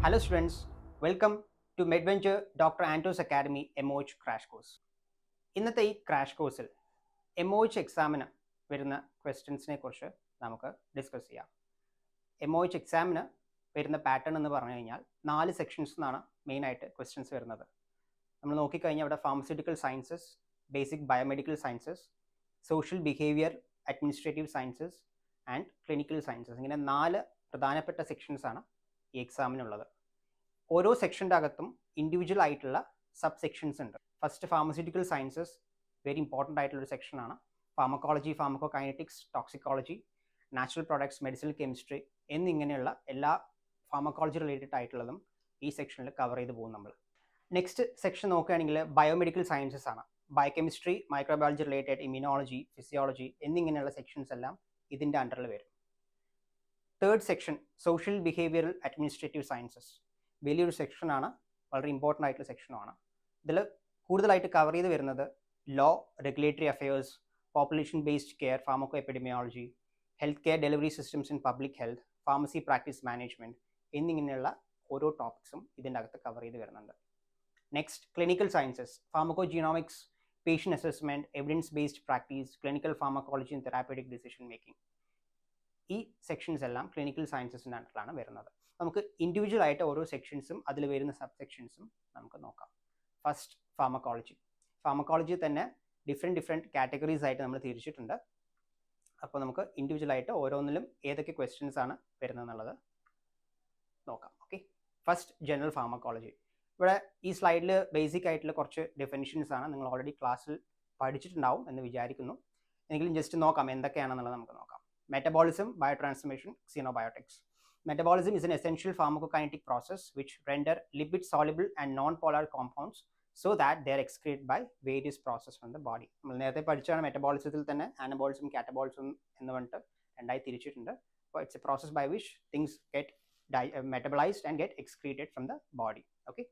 Hello students, welcome to Medventure Dr. Antos Academy MOH Crash Course. ഇന്നത്തെ ഈ crash കോഴ്സിൽ MOH എക്സാമിന് വരുന്ന ക്വസ്റ്റ്യൻസിനെ കുറിച്ച് നമുക്ക് ഡിസ്കസ് ചെയ്യാം. MOH എക്സാമിന് വരുന്ന പാറ്റേൺ എന്ന് പറഞ്ഞു കഴിഞ്ഞാൽ 4 സെക്ഷൻസ് എന്നാണ് മെയിനായിട്ട് ക്വസ്റ്റ്യൻസ് വരുന്നത്. നമ്മൾ നോക്കിക്കഴിഞ്ഞാൽ ഇവിടെ pharmaceutical sciences, basic biomedical sciences, social behaviour, administrative sciences and clinical sciences, ഇങ്ങനെ 4 പ്രധാനപ്പെട്ട സെക്ഷൻസാണ് ഈ എക്സാമിനുള്ളത്. ഓരോ സെക്ഷൻ്റെ അകത്തും ഇൻഡിവിജ്വൽ ആയിട്ടുള്ള സബ് സെക്ഷൻസ് ഉണ്ട്. First pharmaceutical sciences very important ആയിട്ടുള്ളൊരു സെക്ഷനാണ്. Pharmacology, pharmacokinetics, toxicology, natural products, medicinal chemistry എന്നിങ്ങനെയുള്ള എല്ലാ ഫാർമക്കോളജി റിലേറ്റഡ് ആയിട്ടുള്ളതും ഈ സെക്ഷനിൽ കവർ ചെയ്ത് പോകും നമ്മൾ. നെക്സ്റ്റ് സെക്ഷൻ നോക്കുകയാണെങ്കിൽ ബയോമെഡിക്കൽ സയൻസസ് ആണ്. Biochemistry, microbiology related, immunology, physiology എന്നിങ്ങനെയുള്ള സെക്ഷൻസ് എല്ലാം ഇതിൻ്റെ അണ്ടറിൽ വരും. Third section social behavioural administrative sciences, വലിയൊരു സെക്ഷനാണ്, വളരെ ഇമ്പോർട്ടൻ്റ് ആയിട്ടുള്ള സെക്ഷനുമാണ്. ഇതിൽ കൂടുതലായിട്ട് കവർ ചെയ്ത് വരുന്നത് law, regulatory affairs, population based care, pharmacoepidemiology, health care delivery systems in public health, pharmacy practice management എന്നിങ്ങനെയുള്ള ഓരോ ടോപ്പിക്സും ഇതിൻ്റെ അകത്ത് കവർ ചെയ്ത് വരുന്നുണ്ട്. Next clinical sciences, pharmacogenomics, patient assessment, evidence based practice, clinical pharmacology and therapeutic decision making. ഈ sections എല്ലാം clinical സയൻസസിൻ്റെ അണ്ടറിലാണ് വരുന്നത്. നമുക്ക് ഇൻഡിവിജ്വൽ ആയിട്ട് ഓരോ സെക്ഷൻസും അതിൽ വരുന്ന സബ് സെക്ഷൻസും നമുക്ക് നോക്കാം. First pharmacology. ഫാർമക്കോളജി തന്നെ ഡിഫറെൻറ്റ് കാറ്റഗറീസ് ആയിട്ട് നമ്മൾ തിരിച്ചിട്ടുണ്ട്. അപ്പോൾ നമുക്ക് ഇൻഡിവിജ്വൽ ആയിട്ട് ഓരോന്നിലും ഏതൊക്കെ ക്വസ്റ്റ്യൻസ് ആണ് വരുന്നത് എന്നുള്ളത് നോക്കാം. Okay, first general pharmacology. ഇവിടെ ഈ സ്ലൈഡിൽ ബേസിക് ആയിട്ടുള്ള കുറച്ച് ഡെഫിനിഷൻസ് ആണ്, നിങ്ങൾ ഓൾറെഡി ക്ലാസ്സിൽ പഠിച്ചിട്ടുണ്ടാവും എന്ന് വിചാരിക്കുന്നു. എങ്കിലും ജസ്റ്റ് നോക്കാം എന്തൊക്കെയാണെന്നുള്ളത് നമുക്ക് നോക്കാം. Metabolism, biotransformation, xenobiotics. Metabolism is an essential pharmacokinetic process which render lipid-soluble and non-polar compounds so that they are excreted by various processes from the body. നമ്മൾ നേരത്തെ പഠിച്ചാണ് മെറ്റബോളിസത്തിൽ തന്നെ ആനബോളിസം, കാറ്റബോളിസം എന്ന് പറഞ്ഞിട്ട് രണ്ടായി തിരിച്ചിട്ടുണ്ട്. അപ്പോൾ it's a process by which things get metabolized and get excreted from the body. Okay.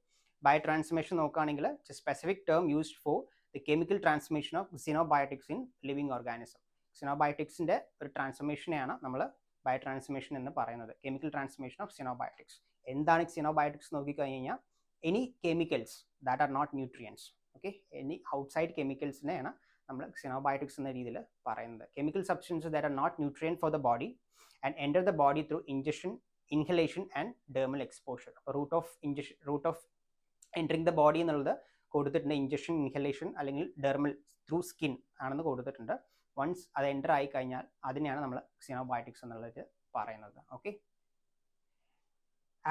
Biotransformation നോക്കുകയാണെങ്കിൽ it's a specific term used for the chemical transformation of xenobiotics in living organism. സിനോബയോട്ടിക്സിൻ്റെ ഒരു ട്രാൻസ്ഫർമേഷനെയാണ് നമ്മൾ ബയോട്രാൻസ്ഫർമേഷൻ എന്ന് പറയുന്നത്. Chemical transformation of xenobiotics. എന്താണ് xenobiotics നോക്കിക്കഴിഞ്ഞ് കഴിഞ്ഞാൽ any chemicals that are not nutrients. Okay, any outside കെമിക്കൽസിനെയാണ് നമ്മൾ സിനോബയോട്ടിക്സ് എന്ന രീതിയിൽ പറയുന്നത്. Chemical substances that are not nutrient for the body and enter the body through injection, inhalation and dermal exposure. അപ്പോൾ route of entering the body എന്നുള്ളത് കൊടുത്തിട്ടുണ്ട്. Injection, inhalation അല്ലെങ്കിൽ dermal through skin ആണെന്ന് കൊടുത്തിട്ടുണ്ട്. വൺസ് അത് എൻ്റർ ആയി കഴിഞ്ഞാൽ അതിനെയാണ് നമ്മൾ സിനോബയോട്ടിക്സ് എന്നുള്ളത് പറയുന്നത്. Okay,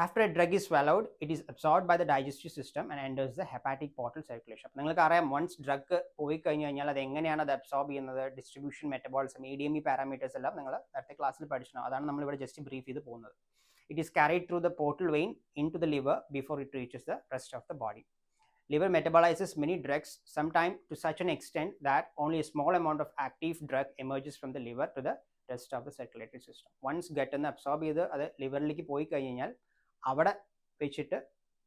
after a drug is swallowed, it is absorbed by the digestive system and enters the hepatic portal circulation. അപ്പോൾ നിങ്ങൾക്ക് അറിയാം, വൺസ് ഡ്രഗ് പോയി കഴിഞ്ഞ് കഴിഞ്ഞാൽ അത് എങ്ങനെയാണ് അത് അബ്സോർബ് ചെയ്യുന്നത്, ഡിസ്ട്രിബ്യൂഷൻ, മെറ്റബോളിസം, ADME പാരാമീറ്റേഴ്സ് എല്ലാം നിങ്ങൾ നേരത്തെ ക്ലാസ്സിൽ പഠിച്ചിട്ടുണ്ടാവും. അതാണ് നമ്മളിവിടെ ജസ്റ്റ് ബ്രീഫ് ചെയ്ത് പോകുന്നത്. It is carried through the portal vein into the liver before it reaches the rest of the body. Liver metabolizes many drugs, sometimes to such an extent that only a small amount of active drug emerges from the liver to the rest of the circulatory system. Once gut എന്ന് absorb ചെയ്ത് അത് ലിവറിലേക്ക് പോയി കഴിഞ്ഞാൽ അവിടെ വെച്ചിട്ട്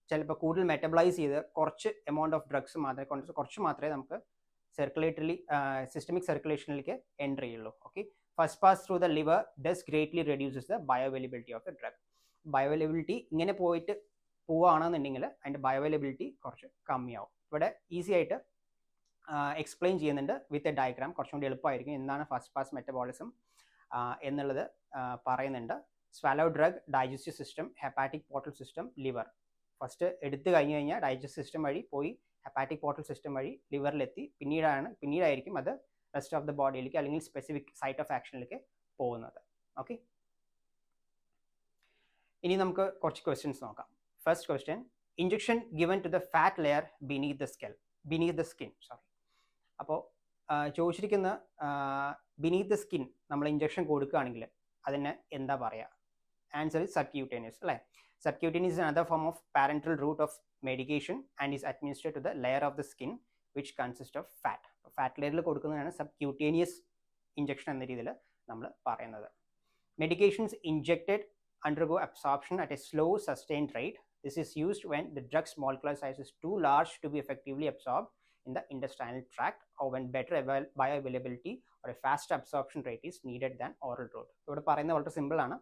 ചിലപ്പോൾ കൂടുതൽ metabolise ചെയ്ത് കുറച്ച് എമൗണ്ട് ഓഫ് ഡ്രഗ്സ് മാത്രമേ നമുക്ക് സർക്കുലേറ്ററി സിസ്റ്റമിക് സർക്കുലേഷനിലേക്ക് എൻ്റർ ചെയ്യുള്ളൂ. Okay, first pass through the liver thus greatly reduces the bioavailability of the drug. Bioavailability ഇങ്ങനെ പോയിട്ട് പോവുകയാണെന്നുണ്ടെങ്കിൽ അതിൻ്റെ ബയോഅവൈലബിലിറ്റി കുറച്ച് കമ്മിയാവും. ഇവിടെ ഈസി ആയിട്ട് എക്സ്പ്ലെയിൻ ചെയ്യുന്നുണ്ട് വിത്ത് എ ഡയഗ്രാം, കുറച്ചും കൂടി എളുപ്പമായിരിക്കും. എന്താണ് ഫസ്റ്റ് പാസ് മെറ്റബോളിസം എന്നുള്ളത് പറയുന്നുണ്ട്. Swallow drug, digestive system, hepatic portal system, liver. First എടുത്തു കഴിഞ്ഞ് കഴിഞ്ഞാൽ ഡൈജസ്റ്റീവ് സിസ്റ്റം വഴി പോയി ഹെപ്പാറ്റിക് പോർട്ടൽ സിസ്റ്റം വഴി ലിവറിലെത്തി പിന്നീടായിരിക്കും അത് റെസ്റ്റ് ഓഫ് ദ ബോഡിയിലേക്ക് അല്ലെങ്കിൽ സ്പെസിഫിക് സൈറ്റ് ഓഫ് ആക്ഷനിലേക്ക് പോകുന്നത്. ഓക്കെ, ഇനി നമുക്ക് കുറച്ച് ക്വസ്റ്റ്യൻസ് നോക്കാം. First question, injection given to the fat layer beneath the skin. അപ്പോൾ ചോദിച്ചിരിക്കുന്ന beneath the skin നമ്മൾ ഇഞ്ചക്ഷൻ കൊടുക്കുകയാണെങ്കിൽ അതിന് എന്താ പറയുക? ആൻസർ ഇസ് സബ്ക്യൂട്ടേനിയസ് അല്ലേ. Subcutaneous is another form of parenteral route of medication and is administered to the layer of the skin which consists of fat. Fat ലെയറിൽ കൊടുക്കുന്നതാണ് സബ്ക്യൂട്ടേനിയസ് ഇഞ്ചക്ഷൻ എന്ന രീതിയിൽ നമ്മൾ പറയുന്നത്. Medications injected undergo absorption at a slow sustained rate. This is used when the drug's molecular size is too large to be effectively absorbed in the intestinal tract or when better bioavailability or a faster absorption rate is needed than oral route. ഇവിടെ പറയുന്നത് വളരെ simple ആണ്.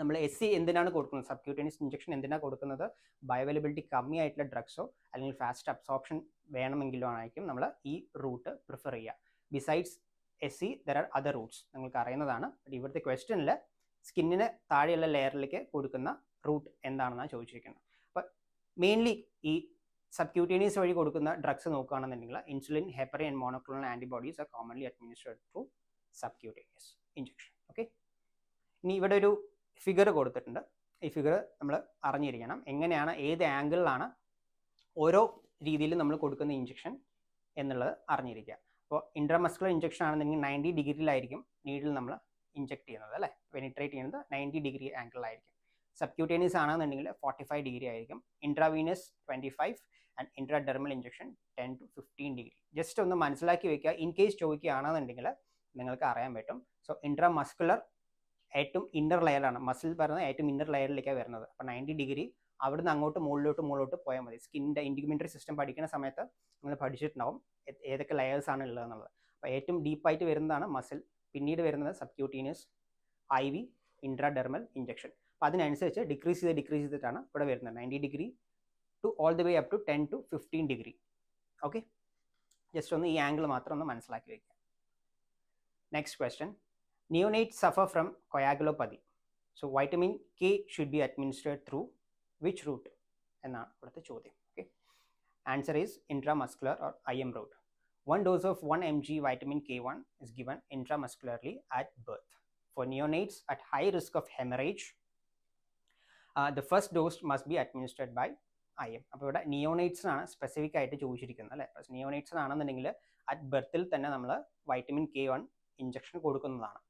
നമ്മൾ SC എന്തിനാണ് കൊടുക്കുന്നത്, subcutaneous injection എന്തിനാണ് കൊടുക്കുന്നത്, ബയോഅവൈലബിലിറ്റി കമ്മിയായിട്ടുള്ള ഡ്രഗ്സോ അല്ലെങ്കിൽ ഫാസ്റ്റ് അബ്സോർപ്ഷൻ വേണമെങ്കിലോ ആയിരിക്കും നമ്മൾ ഈ റൂട്ട് പ്രിഫർ ചെയ്യുക. Besides SC there are other Roots, നിങ്ങൾക്ക് അറിയുന്നതാണ്. ഇവിടുത്തെ ക്വസ്റ്റ്യനിൽ സ്കിന്നിന് താഴെയുള്ള ലെയറിലേക്ക് കൊടുക്കുന്ന റൂട്ട് എന്താണെന്നാണ് ചോദിച്ചിരിക്കുന്നത്. അപ്പോൾ മെയിൻലി ഈ സബ്ക്യൂട്ടേനിയസ് വഴി കൊടുക്കുന്ന ഡ്രഗ്സ് നോക്കുകയാണെന്നുണ്ടെങ്കിൽ insulin, heparin and monoclonal antibodies are commonly administered through subcutaneous injection. Okay, ഇനി ഇവിടെ ഒരു ഫിഗർ കൊടുത്തിട്ടുണ്ട്. ഈ ഫിഗർ നമ്മൾ അറിഞ്ഞിരിക്കണം, എങ്ങനെയാണ് ഏത് ആംഗിളിലാണ് ഓരോ രീതിയിൽ നമ്മൾ കൊടുക്കുന്ന ഇഞ്ചക്ഷൻ എന്നുള്ളത് അറിഞ്ഞിരിക്കുക. അപ്പോൾ ഇൻട്രാമസ്കുലർ ഇഞ്ചക്ഷൻ ആണെന്നുണ്ടെങ്കിൽ 90 ഡിഗ്രിയിലായിരിക്കും നീഡിൽ നമ്മൾ ഇഞ്ചക്ട് ചെയ്യുന്നത്, അല്ലേ, പെനിട്രേറ്റ് ചെയ്യുന്നത് 90 ഡിഗ്രി ആംഗിളിലായിരിക്കും. സബ്ക്യൂട്ടേനിയസ് ആണെന്നുണ്ടെങ്കിൽ 45 ഡിഗ്രി ആയിരിക്കും. Intravenous 25 and intradermal injection 10 to 15 degree. Just ഒന്ന് മനസ്സിലാക്കി വെക്കുക, ഇൻ കേസ് ചോദിക്കുകയാണെന്നുണ്ടെങ്കിൽ നിങ്ങൾക്ക് അറിയാൻ പറ്റും. സോ ഇൻട്രാമസ്കുലർ ഏറ്റവും ഇന്നർ ലെയറാണ്, മസിൽ പറയുന്നത് ഏറ്റവും ഇന്നർ ലെയറിലേക്കാണ് വരുന്നത്. അപ്പോൾ 90 ഡിഗ്രി അവിടുന്ന് അങ്ങോട്ട് മുകളിലോട്ട് പോയാൽ മതി. സ്കിന്നിൻ്റെ ഇൻറ്റിഗ്യുമെൻ്ററി സിസ്റ്റം പഠിക്കുന്ന സമയത്ത് നിങ്ങൾ പഠിച്ചിട്ടുണ്ടാവും ഏതൊക്കെ ലെയേഴ്സ് ആണ് ഉള്ളതെന്നുള്ളത്. അപ്പോൾ ഏറ്റവും ഡീപ്പായിട്ട് വരുന്നതാണ് മസിൽ, പിന്നീട് വരുന്നത് സബ്ക്യൂട്ടീനിയസ്, IV, ഇൻട്രാഡെർമൽ ഇഞ്ചക്ഷൻ. അപ്പോൾ അതിനനുസരിച്ച് ഡിക്രീസ് ചെയ്തിട്ടാണ് ഇവിടെ വരുന്നത് 90 degree to all the way up to 10 to 15 degree. Okay, just ഒന്ന് ഈ ആംഗിൾ മാത്രം ഒന്ന് മനസ്സിലാക്കി വയ്ക്കുക. Next question, neonates suffer from coagulopathy. So vitamin K should be administered through which route? എന്നാണ് ഇവിടുത്തെ ചോദ്യം. Okay, answer is intramuscular or IM route. 1 dose of 1 mg vitamin K1 is given intramuscularly at birth. For neonates at high risk of hemorrhage, the first dose must be administered by IM. അപ്പോൾ ഇവിടെ നിയോനേറ്റ്സിനാണ് specific ആയിട്ട് ചോദിച്ചിരിക്കുന്നത്, അല്ലേ. നിയോനേറ്റ്സിനാണെന്നുണ്ടെങ്കിൽ at ബർത്തിൽ തന്നെ നമ്മൾ vitamin K1 injection കൊടുക്കുന്നതാണ്.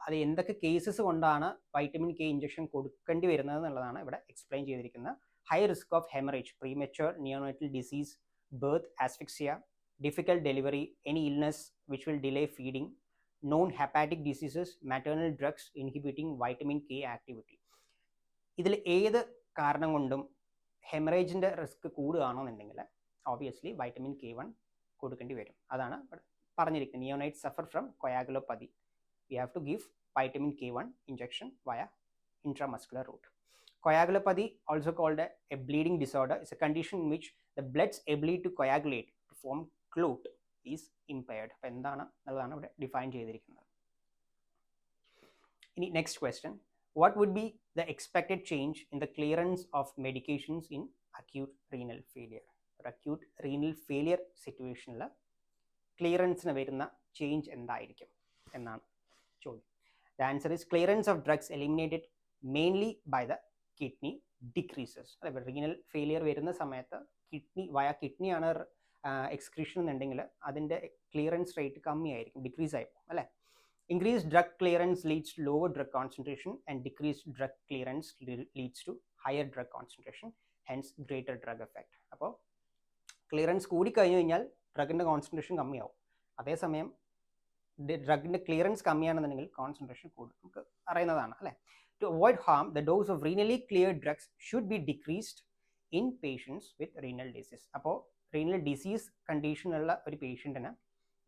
അത് എന്തൊക്കെ കേസസ് കൊണ്ടാണ് വൈറ്റമിൻ K ഇഞ്ചക്ഷൻ കൊടുക്കേണ്ടി വരുന്നത് എന്നുള്ളതാണ് ഇവിടെ എക്സ്പ്ലെയിൻ ചെയ്തിരിക്കുന്നത്. High risk of haemorrhage, premature neonatal disease, birth asphyxia, difficult delivery, any illness which will delay feeding, non hepatic diseases, maternal drugs inhibiting vitamin K activity. ഇതിൽ ഏത് കാരണം കൊണ്ടും ഹെമറേജിൻ്റെ റിസ്ക് കൂടുകയാണെന്നുണ്ടെങ്കിൽ ഓബിയസ്ലി വൈറ്റമിൻ K1 കൊടുക്കേണ്ടി വരും. അതാണ് പറഞ്ഞിരിക്കുന്നത്. Neonate suffer from coagulopathy, we have to give vitamin K1 injection via intramuscular route. Coagulopathy, also called a bleeding disorder, is a condition in which the blood's ability to coagulate, to form clot, is impaired. അപ്പോൾ എന്താണ് എന്നുള്ളതാണ് ഇവിടെ define ചെയ്തിരിക്കുന്നത്. ഇനി next question, what would be the expected change in the clearance of medications in acute renal failure? ഒരു acute renal failure സിറ്റുവേഷനിൽ ക്ലിയറൻസിന് വരുന്ന change എന്തായിരിക്കും എന്നാണ് ചോദ്യം. The answer is clearance of drugs eliminated mainly by the kidney decreases. അതെ, renal failure വരുന്ന സമയത്ത് kidney ആണ് എക്സ്ക്രീഷൻ എന്നുണ്ടെങ്കിൽ അതിൻ്റെ ക്ലിയറൻസ് റേറ്റ് കമ്മിയായിരിക്കും, ഡിക്രീസ് ആയിരിക്കും, അല്ലേ. Increased drug clearance leads to lower drug concentration and decreased drug clearance leads to higher drug concentration, hence greater drug effect. അപ്പോൾ clearance കൂടിക്കഴിഞ്ഞു കഴിഞ്ഞാൽ ഡ്രഗിൻ്റെ കോൺസെൻട്രേഷൻ കമ്മിയാവും. അതേസമയം ഡ്രഗിൻ്റെ ക്ലിയറൻസ് കമ്മിയാണെന്നുണ്ടെങ്കിൽ കോൺസെൻട്രേഷൻ കൂടും, നമുക്ക് അറിയുന്നതാണ്, അല്ലേ. To avoid harm, the dose of renally cleared drugs should be decreased in patients with renal disease. അപ്പോൾ റീനൽ ഡിസീസ് കണ്ടീഷനുള്ള ഒരു പേഷ്യൻറ്റിന്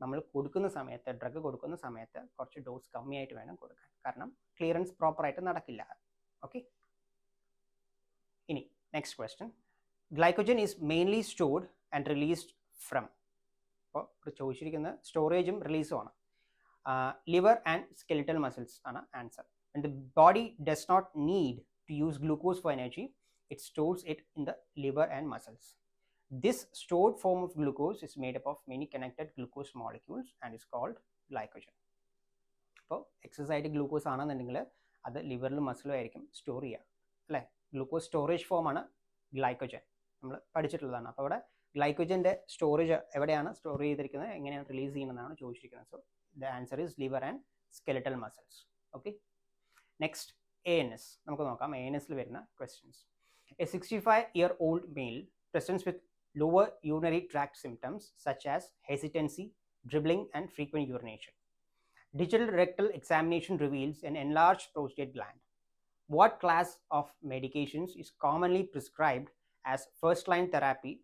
നമ്മൾ കൊടുക്കുന്ന സമയത്ത്, ഡ്രഗ് കൊടുക്കുന്ന സമയത്ത് കുറച്ച് ഡോസ് കമ്മിയായിട്ട് വേണം കൊടുക്കാൻ, കാരണം ക്ലിയറൻസ് പ്രോപ്പറായിട്ട് നടക്കില്ല. ഓക്കെ, ഇനി next question, glycogen is mainly stored and released from. അപ്പോൾ ഇവിടെ ചോദിച്ചിരിക്കുന്നത് സ്റ്റോറേജും റിലീസുമാണ്. Liver and skeletal muscles ആണ് answer. And the body does not need to use glucose for energy, it stores it in the liver and muscles. This stored form of glucose is made up of many connected glucose molecules and is called glycogen. അപ്പോൾ excess ആയിട്ട് glucose ആണെന്നുണ്ടെങ്കിൽ അത് ലിവറിലും മസിലും ആയിരിക്കും store ചെയ്യുക, അല്ലേ. Glucose storage ഫോമാണ് glycogen, നമ്മൾ പഠിച്ചിട്ടുള്ളതാണ്. അപ്പോൾ ഇവിടെ ഗ്ലൈക്കോജൻ്റെ സ്റ്റോറേജ് എവിടെയാണ് സ്റ്റോർ ചെയ്തിരിക്കുന്നത്, എങ്ങനെയാണ് റിലീസ് ചെയ്യുന്നതാണ് ചോദിച്ചിരിക്കുന്നത്. So the answer is liver and skeletal muscles. Okay, next ANS നമുക്ക് നോക്കാം. ANSൽ വരുന്ന questions. A 65-year-old male presents with lower urinary tract symptoms such as hesitancy, dribbling and frequent urination. Digital rectal examination reveals an enlarged prostate gland. What class of medications is commonly prescribed as first-line therapy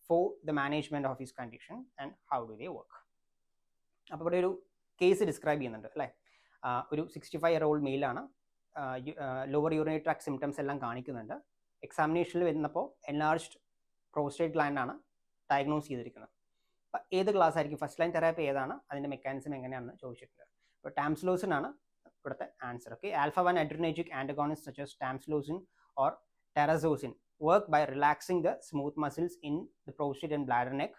for the management of his condition and how do they work? അപ്പോൾ ഇവിടെ ഒരു case describe ചെയ്യുന്നുണ്ട്, അല്ലേ. ഒരു 65-year-old മെയിലാണ്, lower urinary tract symptoms എല്ലാം കാണിക്കുന്നുണ്ട്. എക്സാമിനേഷനിൽ വരുന്നപ്പോൾ എൻലാർജ്ഡ് പ്രോസ്റ്റേറ്റ് ഗ്ലാൻഡ് ആണ് ഡയഗ്നോസ് ചെയ്തിരിക്കുന്നത്. അപ്പോൾ ഏത് ക്ലാസ് ആയിരിക്കും, ഫസ്റ്റ് ലൈൻ തെറാപ്പി ഏതാണ്, അതിൻ്റെ മെക്കാനിസം എങ്ങനെയാണെന്ന് ചോദിച്ചിട്ടുണ്ട്. അപ്പോൾ ടാംസ്ലോസിൻ ആണ് ഇവിടുത്തെ answer. Okay, alpha one adrenergic antagonists such as tamsulosin or terazosin work by relaxing the smooth muscles in the prostate and bladder neck.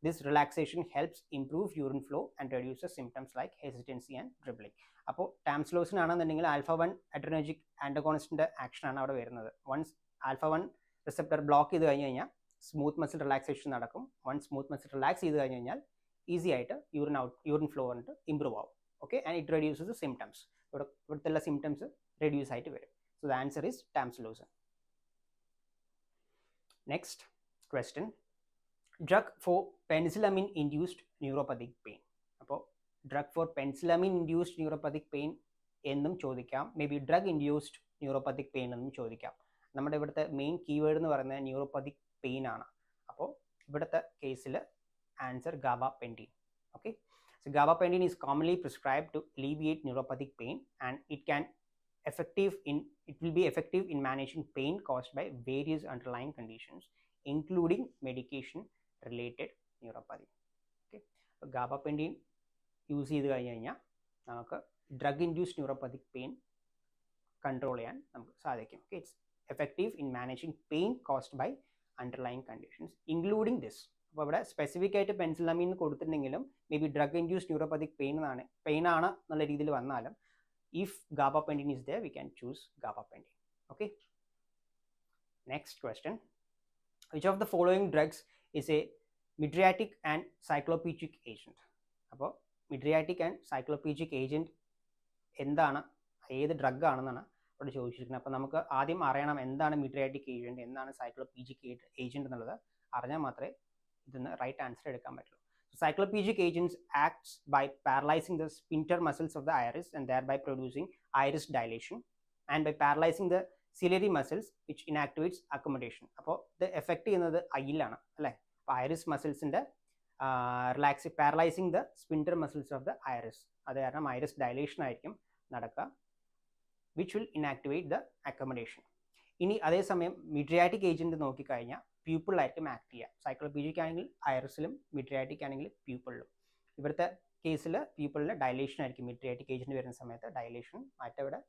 This relaxation helps improve urine flow and reduces symptoms like hesitancy and dribbling. അപ്പോൾ ടാംസ്ലോസിൻ ആണെന്നുണ്ടെങ്കിൽ ആൽഫ-1 adrenergic antagonistന്റെ action ആണ് അവിടെ വരുന്നത്. Once ആൽഫ-1 receptor block ചെയ്ത് കഴിഞ്ഞ് കഴിഞ്ഞാൽ smooth muscle relaxation നടക്കും. Once smooth muscle relax ചെയ്ത് കഴിഞ്ഞ് കഴിഞ്ഞാൽ ഈസി ആയിട്ട് യൂറിൻ ഫ്ലോ വന്നിട്ട് ഇമ്പ്രൂവ് ആവും. Okay, and it reduces the symptoms. ഇവിടുത്തെ സിംറ്റംസ് റെഡ്യൂസ് ആയിട്ട് വരും. So the answer is tamsulosin. Next question, drug for penicillamine induced neuropathic pain. അപ്പോൾ drug for penicillamine induced neuropathic pain എന്നും ചോദിക്കാം, may be drug induced neuropathic pain എന്നും ചോദിക്കാം. നമ്മുടെ ഇവിടുത്തെ മെയിൻ കീവേഡ് എന്ന് പറയുന്നത് ന്യൂറോപ്പതിക് പെയിൻ ആണ്. അപ്പോൾ ഇവിടുത്തെ കേസിൽ answer gabapentin. Okay, so gabapentin is commonly prescribed to alleviate neuropathic pain, and it will be effective in managing pain caused by various underlying conditions including medication related neuropathy. Okay, so gabapentin use ചെയ്ത് കഴിഞ്ഞ് കഴിഞ്ഞാൽ നമുക്ക് drug induced neuropathic pain control ചെയ്യാൻ നമുക്ക് സാധിക്കും. Okay, it's effective in managing pain caused by underlying conditions including this. അപ്പോൾ ഇവിടെ specific ആയിട്ട് പെൻസിലമീൻ കൊടുത്തിട്ടുണ്ടെങ്കിലും may be drug induced neuropathic pain ആണ് എന്നുള്ള രീതിയിൽ വന്നാലും if gabapentin is there we can choose gabapentin. Okay, next question, which of the following drugs is a mydriatic and cycloplegic agent? അപ്പോൾ mydriatic and cycloplegic agent എന്താണ്, ഏത് drug ആണെന്നാണ് ഇവിടെ ചോദിച്ചിരിക്കുന്നത്. അപ്പോൾ നമുക്ക് ആദ്യം അറിയണം എന്താണ് mydriatic agent, എന്താണ് cycloplegic agent എന്നുള്ളത് അറിഞ്ഞാൽ മാത്രമേ ഇതിന് റൈറ്റ് ആൻസർ എടുക്കാൻ പറ്റുള്ളൂ. Cycloplegic agents acts by paralyzing the sphincter muscles of the iris and thereby producing iris dilation, and by paralyzing the ciliary muscles which inactivates accommodation. അപ്പോൾ ഇത് effect ചെയ്യുന്നത് ഐയിലാണ് അല്ലേ. അപ്പോൾ ഐറിസ് മസിൽസിൻ്റെ paralysing the sphincter muscles of the iris, അത് കാരണം iris dilation ആയിരിക്കും നടക്കുക, which will inactivate the accommodation. ഇനി അതേസമയം മിഡ്രിയാറ്റിക് ഏജൻറ്റ് നോക്കിക്കഴിഞ്ഞാൽ പ്യൂപ്പിളിലായിരിക്കും ആക്ട് ചെയ്യുക. സൈക്ലോപീജിക് ആണെങ്കിൽ ഐറിസിലും, മിഡ്രിയാറ്റിക് ആണെങ്കിൽ പ്യൂപ്പിളിലും. ഇവിടുത്തെ കേസിൽ പ്യൂപ്പിളിൻ്റെ ഡയലേഷൻ ആയിരിക്കും മിഡ്രിയാറ്റിക് ഏജൻറ്റ് വരുന്ന സമയത്ത് ഡയലേഷൻ, മറ്റവിടെ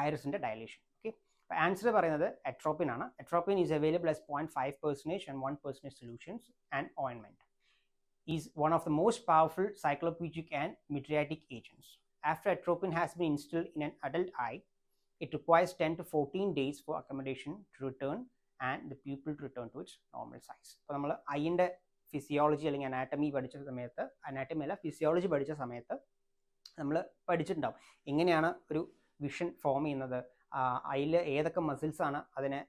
ഐറിസിൻ്റെ ഡയലേഷൻ. ഓക്കെ, അപ്പോൾ ആൻസർ പറയുന്നത് എട്രോപ്പിൻ ആണ്. എട്രോപ്പിൻ is available as 0.5% and 1% solutions and ointment. Is one of the most powerful cycloplegic and mydriatic agents. After atropine has been instilled in an adult eye, it requires 10 to 14 days for accommodation to return and the pupil to return to its normal size. അപ്പോൾ നമ്മൾ ഐൻ്റെ physiology അല്ലെങ്കിൽ anatomy physiology പഠിച്ച സമയത്ത് നമ്മൾ പഠിച്ചിട്ടുണ്ടാവും എങ്ങനെയാണ് ഒരു vision form ചെയ്യുന്നത്, അതിൽ ഏതൊക്കെ മസിൽസ് ആണ് അതിനെ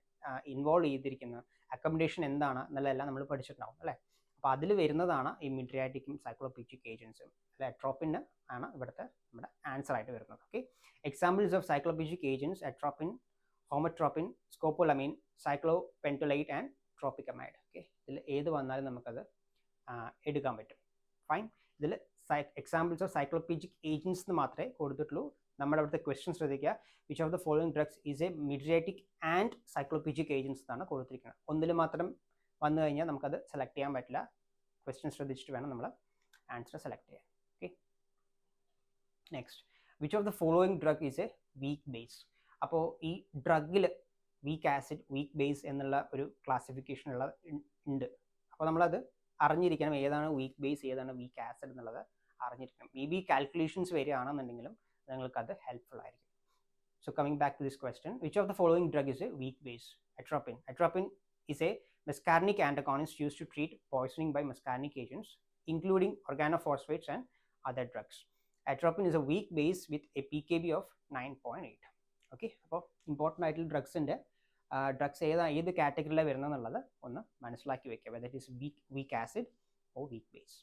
ഇൻവോൾവ് ചെയ്തിരിക്കുന്നത്, അക്കോമഡേഷൻ എന്താണ് എന്നുള്ളതെല്ലാം നമ്മൾ പഠിച്ചിട്ടുണ്ടാവും അല്ലേ. അപ്പോൾ അതിൽ വരുന്നതാണ് ഈ മിഡ്രിയാറ്റിക്കും സൈക്ലോപീജിക് ഏജൻസും. അല്ലെ, അട്രോപ്പിൻ ആണ് ഇവിടുത്തെ നമ്മുടെ ആൻസർ ആയിട്ട് വരുന്നത്. Okay, examples of cycloplegic agents atropine, homatropine, scopolamine, cyclopentolate and tropicamide. Okay, ഇതിൽ ഏത് വന്നാലും നമുക്കത് എടുക്കാൻ പറ്റും. ഫൈൻ, ഇതിൽ എക്സാമ്പിൾസ് ഓഫ് സൈക്ലോപീജിക് ഏജൻസ് എന്ന് മാത്രമേ കൊടുത്തിട്ടുള്ളൂ. നമ്മുടെ അവിടുത്തെ ക്വസ്റ്റ്യൻ ശ്രദ്ധിക്കുക, which of the following drugs is a mydriatic and cycloplegic agents എന്നാണ് കൊടുത്തിരിക്കുന്നത്. ഒന്നിൽ മാത്രം വന്നു കഴിഞ്ഞാൽ നമുക്കത് സെലക്ട് ചെയ്യാൻ പറ്റില്ല. ക്വസ്റ്റ്യൻ ശ്രദ്ധിച്ചിട്ട് വേണം നമ്മൾ ആൻസർ സെലക്ട് ചെയ്യാൻ. Okay, next, which of the following drug is A weak base. അപ്പോൾ ഈ ഡ്രഗിൽ വീക്ക് ആസിഡ്, വീക്ക് ബേസ് എന്നുള്ള ഒരു ക്ലാസിഫിക്കേഷൻ ഉണ്ട്. അപ്പോൾ നമ്മളത് അറിഞ്ഞിരിക്കണം, ഏതാണ് വീക്ക് ബേസ്, ഏതാണ് വീക്ക് ആസിഡ് എന്നുള്ളത് അറിഞ്ഞിരിക്കണം. മേ ബി കാൽക്കുലേഷൻസ് വരികയാണെന്നുണ്ടെങ്കിലും നിങ്ങൾക്കത് ഹെൽപ്ഫുൾ ആയിരിക്കും. So coming back to this question, which of the following drug is a weak base? Atropine. Atropine is a muscarinic antagonist used to treat poisoning by muscarinic agents, including organophosphates and other drugs. Atropine is a weak base with a pKb of 9.8. Okay, അപ്പോൾ important ആയിട്ടുള്ള ഡ്രഗ്സിൻ്റെ ഏത് കാറ്റഗറിയിലാണ് വരുന്നത് എന്നുള്ളത് ഒന്ന് മനസ്സിലാക്കി വെക്കുക, whether it is weak acid or weak base.